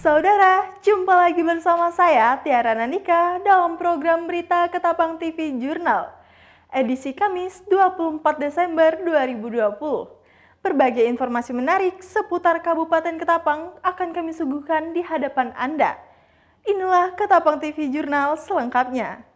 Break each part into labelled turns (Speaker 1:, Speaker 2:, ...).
Speaker 1: Saudara, jumpa lagi bersama saya Tiara Nandika dalam program Berita Ketapang TV Jurnal, edisi Kamis 24 Desember 2020. Berbagai informasi menarik seputar Kabupaten Ketapang akan kami suguhkan di hadapan Anda. Inilah Ketapang TV Jurnal selengkapnya.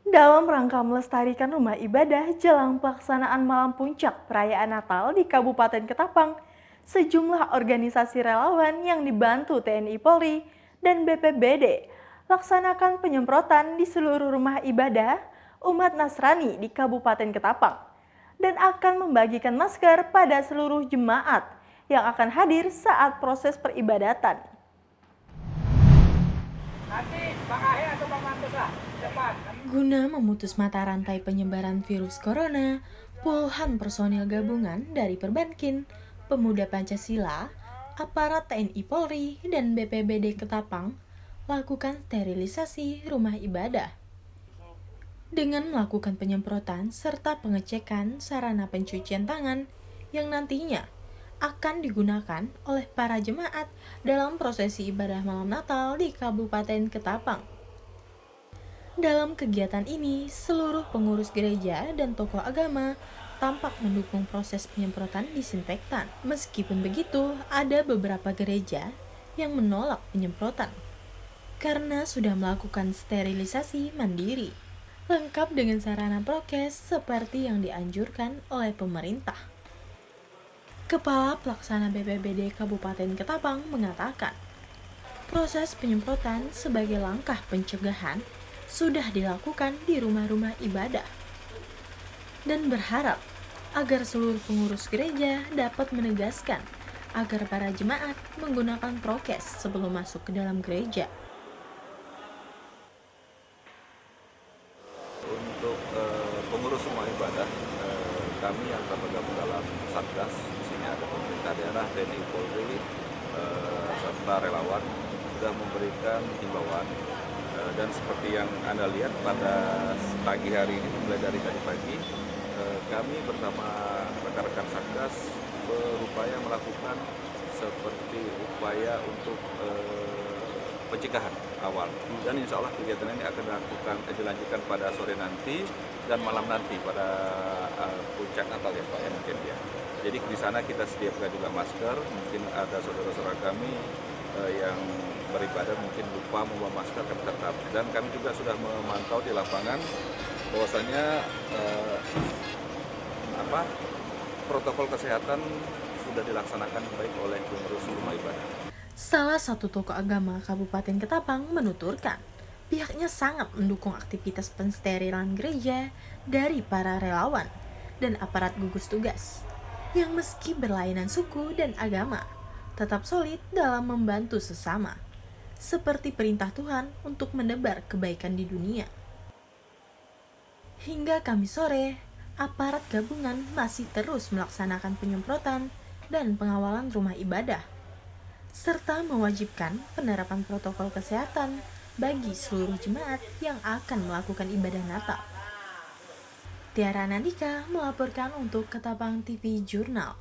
Speaker 1: Dalam rangka melestarikan rumah ibadah jelang pelaksanaan malam puncak perayaan Natal di Kabupaten Ketapang, sejumlah organisasi relawan yang dibantu TNI Polri dan BPBD laksanakan penyemprotan di seluruh rumah ibadah umat Nasrani di Kabupaten Ketapang dan akan membagikan masker pada seluruh jemaat yang akan hadir saat proses peribadatan.
Speaker 2: Guna memutus mata rantai penyebaran virus corona, puluhan personil gabungan dari Perbankin, Pemuda Pancasila, aparat TNI Polri, dan BPBD Ketapang lakukan sterilisasi rumah ibadah. Dengan melakukan penyemprotan serta pengecekan sarana pencucian tangan yang nantinya akan digunakan oleh para jemaat dalam prosesi ibadah malam Natal di Kabupaten Ketapang. Dalam kegiatan ini, seluruh pengurus gereja dan tokoh agama tampak mendukung proses penyemprotan disinfektan. Meskipun begitu, ada beberapa gereja yang menolak penyemprotan karena sudah melakukan sterilisasi mandiri, lengkap dengan sarana prokes seperti yang dianjurkan oleh pemerintah. Kepala Pelaksana BPBD Kabupaten Ketapang mengatakan, proses penyemprotan sebagai langkah pencegahan sudah dilakukan di rumah-rumah ibadah dan berharap agar seluruh pengurus gereja dapat menegaskan agar para jemaat menggunakan prokes sebelum masuk ke dalam gereja.
Speaker 3: Untuk pengurus rumah ibadah, kami yang tergabung dalam Satgas, di sini ada pemerintah daerah, TNI Polri, serta relawan sudah memberikan himbauan. Dan seperti yang Anda lihat pada pagi hari ini, mulai dari tadi pagi, kami bersama rekan-rekan Satgas berupaya melakukan seperti upaya untuk pencegahan awal. Dan insya Allah kegiatan ini akan dilanjutkan pada sore nanti dan malam nanti pada puncak Natal ya Pak ya mungkin ya. Jadi di sana kita sediakan juga masker, mungkin ada saudara-saudara kami yang beribadah mungkin lupa membawa masker, kami tetap. Dan kami juga sudah memantau di lapangan bahwasanya protokol kesehatan sudah dilaksanakan baik oleh pengurus rumah ibadah.
Speaker 2: Salah satu tokoh agama Kabupaten Ketapang menuturkan, pihaknya sangat mendukung aktivitas pensterilan gereja dari para relawan dan aparat gugus tugas yang meski berlainan suku dan agama tetap solid dalam membantu sesama, seperti perintah Tuhan untuk menebar kebaikan di dunia. Hingga Kamis sore, aparat gabungan masih terus melaksanakan penyemprotan dan pengawalan rumah ibadah, serta mewajibkan penerapan protokol kesehatan bagi seluruh jemaat yang akan melakukan ibadah Natal. Tiara Nandika melaporkan untuk Ketapang TV Jurnal.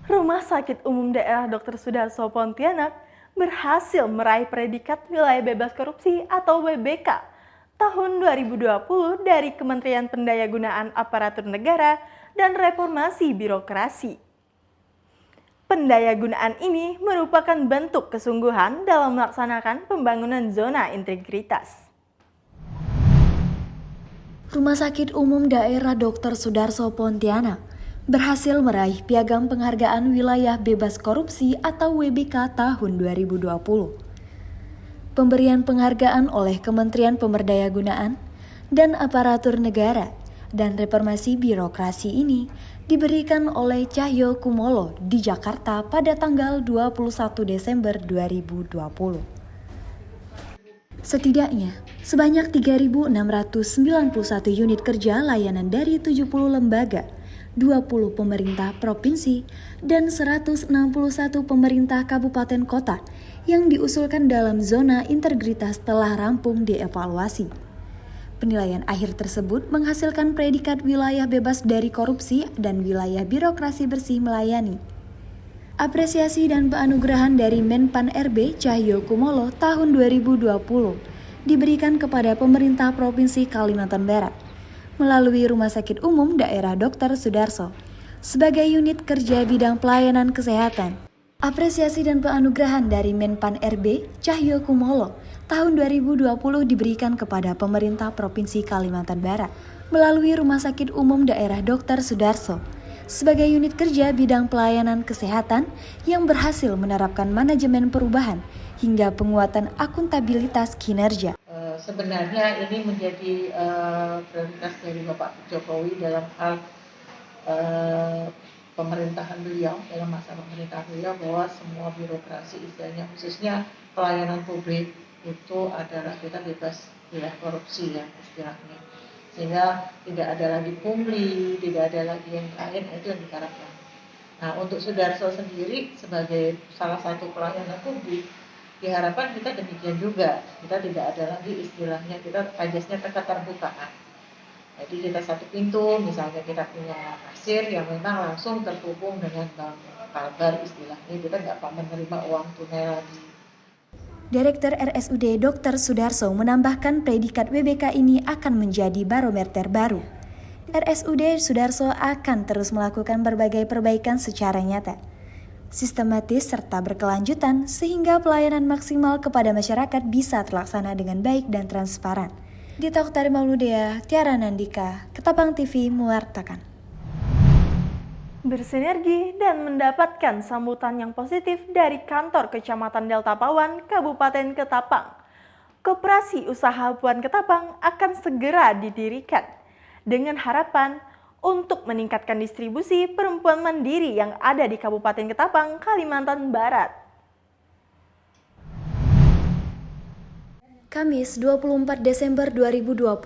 Speaker 1: Rumah Sakit Umum Daerah Dr. Sudarso Pontianak berhasil meraih predikat wilayah bebas korupsi atau WBK tahun 2020 dari Kementerian Pendayagunaan Aparatur Negara dan Reformasi Birokrasi. Pendayagunaan ini merupakan bentuk kesungguhan dalam melaksanakan pembangunan zona integritas.
Speaker 4: Rumah Sakit Umum Daerah Dr. Sudarso Pontianak berhasil meraih Piagam Penghargaan Wilayah Bebas Korupsi atau WBK tahun 2020. Pemberian penghargaan oleh Kementerian Pemberdayagunaan dan Aparatur Negara dan Reformasi Birokrasi ini diberikan oleh Cahyo Kumolo di Jakarta pada tanggal 21 Desember 2020. Setidaknya, sebanyak 3.691 unit kerja layanan dari 70 lembaga, 20 pemerintah provinsi, dan 161 pemerintah kabupaten kota yang diusulkan dalam zona integritas telah rampung dievaluasi. Penilaian akhir tersebut menghasilkan predikat wilayah bebas dari korupsi dan wilayah birokrasi bersih melayani. Apresiasi dan penganugerahan dari Menpan RB Cahyo Kumolo tahun 2020 diberikan kepada pemerintah Provinsi Kalimantan Barat melalui Rumah Sakit Umum Daerah Dr. Sudarso sebagai unit kerja bidang pelayanan kesehatan. Apresiasi dan penganugerahan dari Menpan RB Cahyo Kumolo tahun 2020 diberikan kepada pemerintah Provinsi Kalimantan Barat melalui Rumah Sakit Umum Daerah Dr. Sudarso sebagai unit kerja bidang pelayanan kesehatan yang berhasil menerapkan manajemen perubahan hingga penguatan akuntabilitas kinerja.
Speaker 5: Sebenarnya ini menjadi prioritas dari Bapak Jokowi dalam hal pemerintahan beliau, dalam masa pemerintahan beliau, bahwa semua birokrasi istilahnya khususnya pelayanan publik itu adalah kita bebas dari korupsi ya istilahnya, sehingga tidak ada lagi pungli, tidak ada lagi yang lain, itu yang diharapkan. Nah, untuk Sudarso sendiri sebagai salah satu pelayanan publik diharapkan kita demikian juga, kita tidak ada lagi istilahnya kita pajasnya keterbukaan. Jadi kita satu pintu, misalnya kita punya kasir yang memang langsung terhubung dengan bank Kalbar istilahnya, kita nggak menerima uang tunai lagi.
Speaker 4: Direktur RSUD Dr. Sudarso menambahkan predikat WBK ini akan menjadi barometer baru. RSUD Sudarso akan terus melakukan berbagai perbaikan secara nyata, sistematis serta berkelanjutan sehingga pelayanan maksimal kepada masyarakat bisa terlaksana dengan baik dan transparan. Dita Oktari Mauludea, Tiara Nandika, Ketapang TV mewartakan.
Speaker 1: Bersinergi dan mendapatkan sambutan yang positif dari kantor Kecamatan Delta Pawan, Kabupaten Ketapang. Koperasi Usaha Puan Ketapang akan segera didirikan dengan harapan untuk meningkatkan distribusi perempuan mandiri yang ada di Kabupaten Ketapang, Kalimantan Barat.
Speaker 4: Kamis 24 Desember 2020,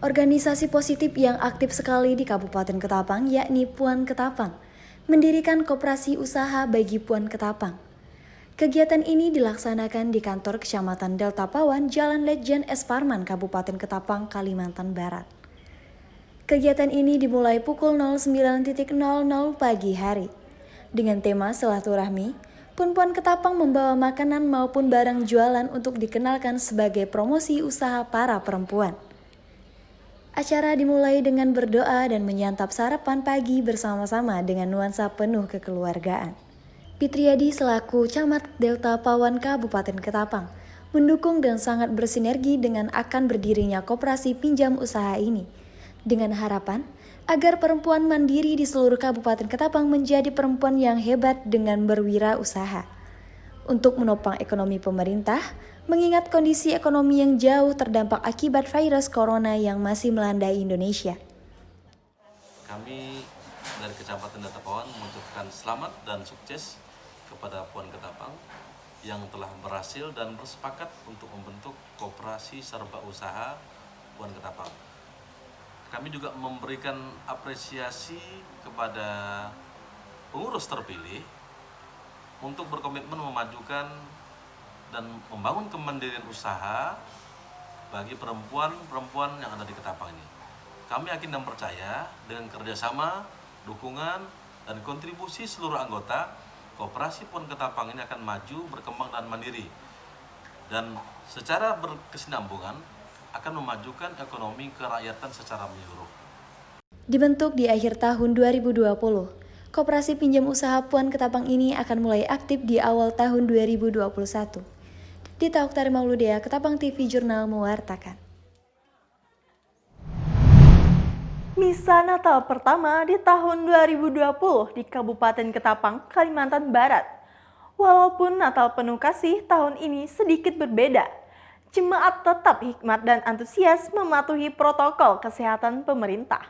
Speaker 4: organisasi positif yang aktif sekali di Kabupaten Ketapang yakni Puan Ketapang mendirikan koperasi usaha bagi Puan Ketapang. Kegiatan ini dilaksanakan di kantor Kecamatan Delta Pawan, Jalan Letjen S. Parman, Kabupaten Ketapang, Kalimantan Barat. Kegiatan ini dimulai pukul 09.00 pagi hari dengan tema silaturahmi. Puan Ketapang membawa makanan maupun barang jualan untuk dikenalkan sebagai promosi usaha para perempuan. Acara dimulai dengan berdoa dan menyantap sarapan pagi bersama-sama dengan nuansa penuh kekeluargaan. Fitriadi selaku Camat Delta Pawan Kabupaten Ketapang mendukung dan sangat bersinergi dengan akan berdirinya koperasi pinjam usaha ini dengan harapan agar perempuan mandiri di seluruh Kabupaten Ketapang menjadi perempuan yang hebat dengan berwirausaha. Untuk menopang ekonomi pemerintah, mengingat kondisi ekonomi yang jauh terdampak akibat virus corona yang masih melanda Indonesia.
Speaker 6: Kami dari Kecamatan Delta Pawan mengucapkan selamat dan sukses kepada Puan Ketapang yang telah berhasil dan bersepakat untuk membentuk koperasi serba usaha Puan Ketapang. Kami juga memberikan apresiasi kepada pengurus terpilih untuk berkomitmen memajukan dan membangun kemandirian usaha bagi perempuan-perempuan yang ada di Ketapang ini. Kami yakin dan percaya dengan kerjasama, dukungan, dan kontribusi seluruh anggota, Koperasi Puan Ketapang ini akan maju, berkembang, dan mandiri. Dan secara berkesinambungan, akan memajukan ekonomi kerakyatan secara menyeluruh.
Speaker 4: Dibentuk di akhir tahun 2020, Koperasi Pinjam Usaha Puan Ketapang ini akan mulai aktif di awal tahun 2021. Dita Oktari Mauludea, Ketapang TV Jurnal mewartakan.
Speaker 1: Misa Natal pertama di tahun 2020 di Kabupaten Ketapang, Kalimantan Barat. Walaupun Natal penuh kasih tahun ini sedikit berbeda, jemaat tetap hikmat dan antusias mematuhi protokol kesehatan pemerintah.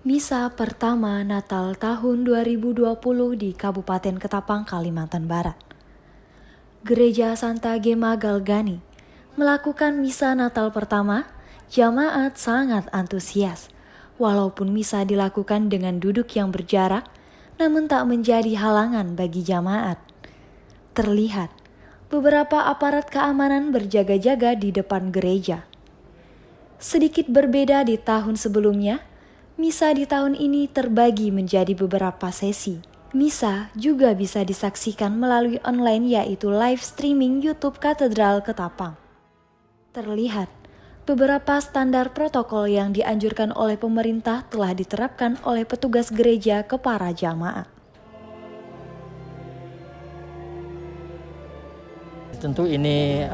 Speaker 4: Misa pertama Natal tahun 2020 di Kabupaten Ketapang, Kalimantan Barat. Gereja Santa Gema Galgani melakukan misa Natal pertama, jamaat sangat antusias. Walaupun misa dilakukan dengan duduk yang berjarak, namun tak menjadi halangan bagi jamaat. Terlihat beberapa aparat keamanan berjaga-jaga di depan gereja. Sedikit berbeda di tahun sebelumnya, misa di tahun ini terbagi menjadi beberapa sesi. Misa juga bisa disaksikan melalui online yaitu live streaming YouTube Katedral Ketapang. Terlihat, beberapa standar protokol yang dianjurkan oleh pemerintah telah diterapkan oleh petugas gereja ke para jamaat.
Speaker 7: Tentu ini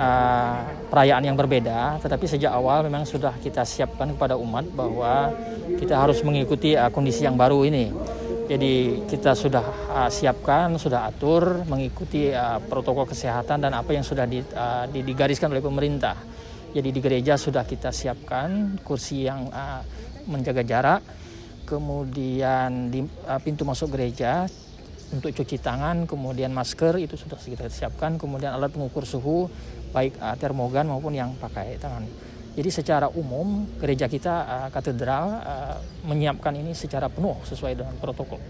Speaker 7: perayaan yang berbeda, tetapi sejak awal memang sudah kita siapkan kepada umat bahwa kita harus mengikuti kondisi yang baru ini. Jadi kita sudah siapkan, sudah atur, mengikuti protokol kesehatan dan apa yang sudah digariskan oleh pemerintah. Jadi di gereja sudah kita siapkan kursi yang menjaga jarak, kemudian di pintu masuk gereja untuk cuci tangan, kemudian masker itu sudah kita siapkan, kemudian alat pengukur suhu baik termogan maupun yang pakai tangan. Jadi secara umum gereja kita katedral menyiapkan ini secara penuh sesuai dengan protokol.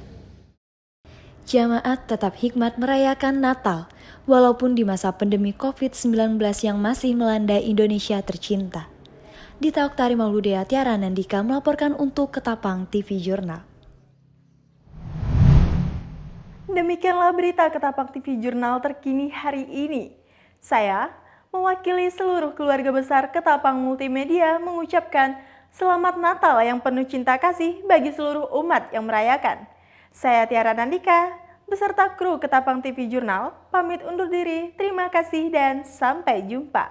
Speaker 4: Jamaat tetap hikmat merayakan Natal walaupun di masa pandemi COVID-19 yang masih melanda Indonesia tercinta. Dita Oktari Mauludea Tiara Nandika melaporkan untuk Ketapang TV Jurnal.
Speaker 1: Demikianlah berita Ketapang TV Jurnal terkini hari ini. Saya, mewakili seluruh keluarga besar Ketapang Multimedia mengucapkan Selamat Natal yang penuh cinta kasih bagi seluruh umat yang merayakan. Saya Tiara Nandika, beserta kru Ketapang TV Jurnal, pamit undur diri. Terima kasih dan sampai jumpa.